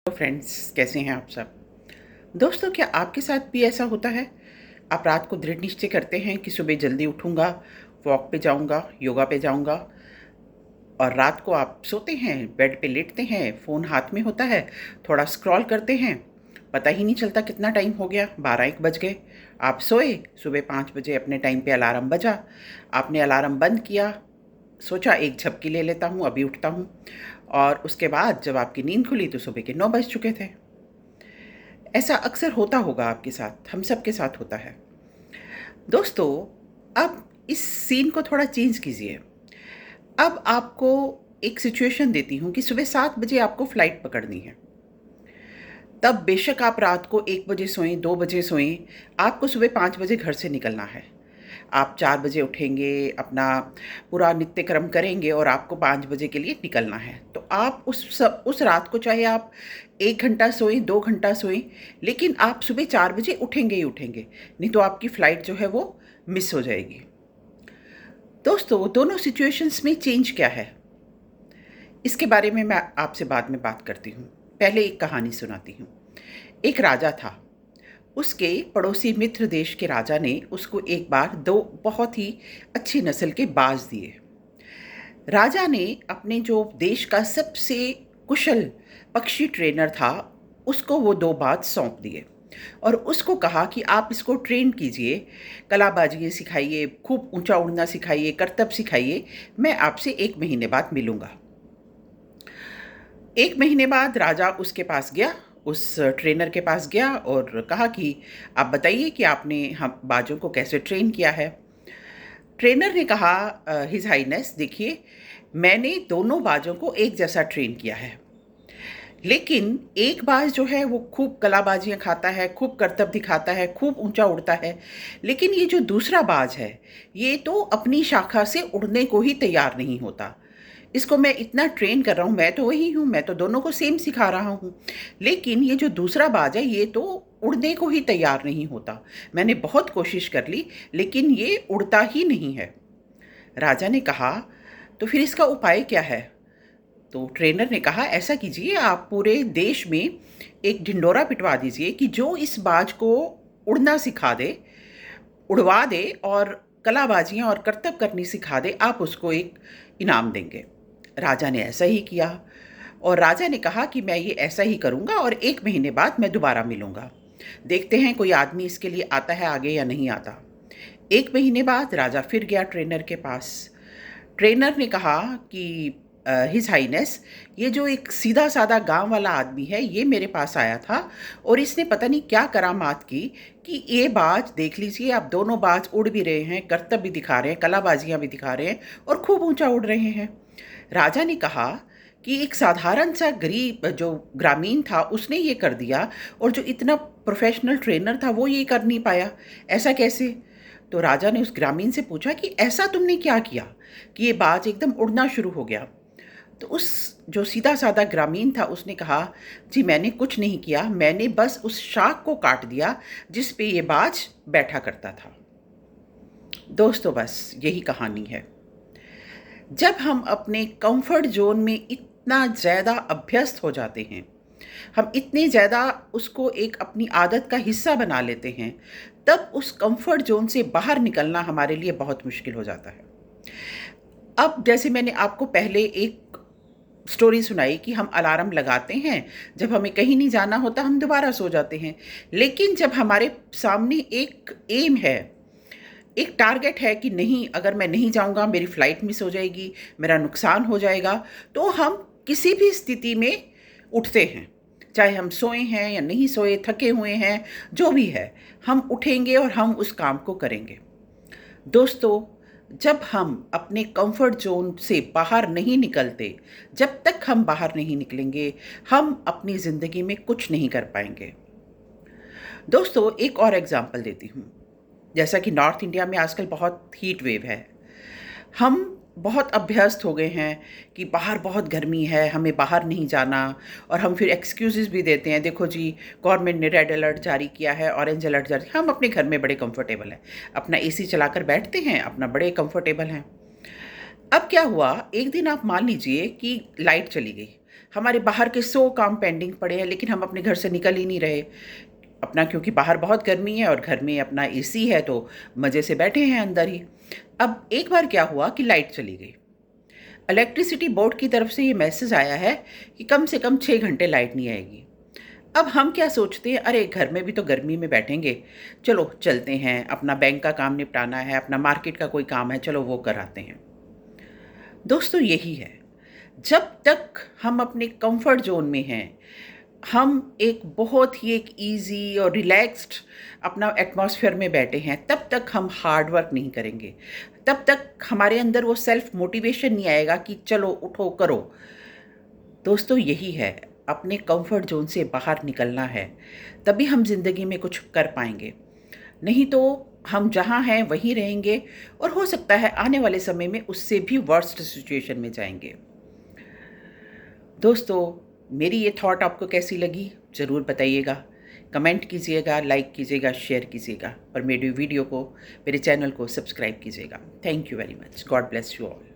Hello friends, कैसे हैं आप सब। दोस्तों, क्या आपके साथ भी ऐसा होता है? आप रात को दृढ़ निश्चय करते हैं कि सुबह जल्दी उठूंगा, वॉक पे जाऊंगा, योगा पे जाऊंगा, और रात को आप सोते हैं, बेड पे लेटते हैं, फ़ोन हाथ में होता है, थोड़ा स्क्रॉल करते हैं, पता ही नहीं चलता कितना टाइम हो गया, 12-1 बज गए। आप सोए, सुबह 5 बजे अपने टाइम पे अलार्म बजा, आपने अलार्म बंद किया, सोचा एक झपकी ले लेता हूँ, अभी उठता हूँ, और उसके बाद जब आपकी नींद खुली तो सुबह के 9 बज चुके थे। ऐसा अक्सर होता होगा आपके साथ, हम सब के साथ होता है। दोस्तों, अब इस सीन को थोड़ा चेंज कीजिए। अब आपको एक सिचुएशन देती हूँ कि सुबह 7 बजे आपको फ्लाइट पकड़नी है। तब बेशक आप रात को 1 बजे सोएं, 2 बजे सोएं, आपको सुबह 5 बजे घर से निकलना है। आप 4 बजे उठेंगे, अपना पूरा नित्य कर्म करेंगे और आपको 5 बजे के लिए निकलना है। तो आप उस रात को चाहे आप 1 घंटा सोएं, 2 घंटा सोएं, लेकिन आप सुबह 4 बजे उठेंगे ही उठेंगे, नहीं तो आपकी फ़्लाइट जो है वो मिस हो जाएगी। दोस्तों, दोनों सिचुएशंस में चेंज क्या है, इसके बारे में मैं आपसे बाद में बात करती हूँ। पहले एक कहानी सुनाती हूँ। एक राजा था। उसके पड़ोसी मित्र देश के राजा ने उसको एक बार 2 बहुत ही अच्छी नस्ल के बाज दिए। राजा ने अपने जो देश का सबसे कुशल पक्षी ट्रेनर था, उसको वो 2 बाज सौंप दिए और उसको कहा कि आप इसको ट्रेन कीजिए, कलाबाजी सिखाइए, खूब ऊंचा उड़ना सिखाइए, करतब सिखाइए, मैं आपसे 1 महीने बाद मिलूंगा। 1 महीने बाद राजा उसके पास गया, उस ट्रेनर के पास गया और कहा कि आप बताइए कि आपने हम बाजों को कैसे ट्रेन किया है। ट्रेनर ने कहा, हिज हाइनेस, देखिए, मैंने दोनों बाजों को एक जैसा ट्रेन किया है, लेकिन एक बाज जो है वो खूब कलाबाजियाँ खाता है, खूब करतब दिखाता है, खूब ऊंचा उड़ता है, लेकिन ये जो दूसरा बाज है, ये तो अपनी शाखा से उड़ने को ही तैयार नहीं होता। इसको मैं इतना ट्रेन कर रहा हूँ, मैं तो वही हूँ, मैं तो दोनों को सेम सिखा रहा हूँ, लेकिन ये जो दूसरा बाज है ये तो उड़ने को ही तैयार नहीं होता। मैंने बहुत कोशिश कर ली, लेकिन ये उड़ता ही नहीं है। राजा ने कहा, तो फिर इसका उपाय क्या है? तो ट्रेनर ने कहा, ऐसा कीजिए, आप पूरे देश में एक ढिंडोरा पिटवा दीजिए कि जो इस बाज को उड़ना सिखा दे, उड़वा दे और कलाबाजियाँ और करतब करनी सिखा दे, आप उसको एक इनाम देंगे। राजा ने ऐसा ही किया और राजा ने कहा कि मैं ये ऐसा ही करूँगा और 1 महीने बाद मैं दोबारा मिलूँगा। देखते हैं कोई आदमी इसके लिए आता है आगे या नहीं आता। 1 महीने बाद राजा फिर गया ट्रेनर के पास। ट्रेनर ने कहा कि हिज हाइनेस, ये जो एक सीधा साधा गांव वाला आदमी है, ये मेरे पास आया था और इसने पता नहीं क्या करामात की कि ये बाज देख लीजिए, आप दोनों बाज उड़ भी रहे हैं, करतब भी दिखा रहे हैं, कलाबाजियाँ भी दिखा रहे हैं और खूब ऊंचा उड़ रहे हैं। राजा ने कहा कि एक साधारण सा गरीब जो ग्रामीण था उसने ये कर दिया और जो इतना प्रोफेशनल ट्रेनर था वो ये कर नहीं पाया, ऐसा कैसे? तो राजा ने उस ग्रामीण से पूछा कि ऐसा तुमने क्या किया कि ये बाज एकदम उड़ना शुरू हो गया? तो उस जो सीधा साधा ग्रामीण था उसने कहा, जी मैंने कुछ नहीं किया, मैंने बस उस शाख को काट दिया जिस पे ये बाज बैठा करता था। दोस्तों, बस यही कहानी है। जब हम अपने कंफर्ट जोन में इतना ज़्यादा अभ्यस्त हो जाते हैं, हम इतने ज़्यादा उसको एक अपनी आदत का हिस्सा बना लेते हैं, तब उस कंफर्ट जोन से बाहर निकलना हमारे लिए बहुत मुश्किल हो जाता है। अब जैसे मैंने आपको पहले एक स्टोरी सुनाई कि हम अलार्म लगाते हैं, जब हमें कहीं नहीं जाना होता हम दोबारा सो जाते हैं, लेकिन जब हमारे सामने एक एम है, एक टारगेट है कि नहीं, अगर मैं नहीं जाऊंगा मेरी फ़्लाइट मिस हो जाएगी, मेरा नुकसान हो जाएगा, तो हम किसी भी स्थिति में उठते हैं, चाहे हम सोए हैं या नहीं सोए, थके हुए हैं, जो भी है, हम उठेंगे और हम उस काम को करेंगे। दोस्तों, जब हम अपने कंफर्ट जोन से बाहर नहीं निकलते, जब तक हम बाहर नहीं निकलेंगे, हम अपनी ज़िंदगी में कुछ नहीं कर पाएंगे। दोस्तों, एक और एग्जांपल देती हूँ। जैसा कि नॉर्थ इंडिया में आजकल बहुत हीट वेव है, हम बहुत अभ्यस्त हो गए हैं कि बाहर बहुत गर्मी है, हमें बाहर नहीं जाना, और हम फिर एक्सक्यूज़ेस भी देते हैं, देखो जी गवर्नमेंट ने रेड अलर्ट जारी किया है, ऑरेंज अलर्ट जारी, हम अपने घर में बड़े कंफर्टेबल हैं, अपना एसी चलाकर बैठते हैं, अपना बड़े कंफर्टेबल हैं। अब क्या हुआ, एक दिन आप मान लीजिए कि लाइट चली गई, हमारे बाहर के 100 काम पेंडिंग पड़े हैं, लेकिन हम अपने घर से निकल ही नहीं रहे अपना, क्योंकि बाहर बहुत गर्मी है और घर में अपना एसी है तो मज़े से बैठे हैं अंदर ही। अब एक बार क्या हुआ कि लाइट चली गई। इलेक्ट्रिसिटी बोर्ड की तरफ से ये मैसेज आया है कि कम से कम 6 घंटे लाइट नहीं आएगी। अब हम क्या सोचते हैं, अरे घर में भी तो गर्मी में बैठेंगे, चलो चलते हैं, अपना बैंक का काम निपटाना है, अपना मार्केट का कोई काम है, चलो वो कराते हैं। दोस्तों यही है, जब तक हम अपने कंफर्ट जोन में हैं, हम एक बहुत ही एक ईज़ी और रिलैक्स्ड अपना एटमॉस्फेयर में बैठे हैं, तब तक हम हार्ड वर्क नहीं करेंगे, तब तक हमारे अंदर वो सेल्फ मोटिवेशन नहीं आएगा कि चलो उठो करो। दोस्तों यही है, अपने कंफर्ट जोन से बाहर निकलना है, तभी हम ज़िंदगी में कुछ कर पाएंगे। नहीं तो हम जहाँ हैं वहीं रहेंगे और हो सकता है आने वाले समय में उससे भी वर्स्ट सिचुएशन में जाएंगे। दोस्तों मेरी ये थॉट आपको कैसी लगी ज़रूर बताइएगा, कमेंट कीजिएगा, लाइक कीजिएगा, शेयर कीजिएगा और मेरे वीडियो को, मेरे चैनल को सब्सक्राइब कीजिएगा। Thank you very much. God bless you all.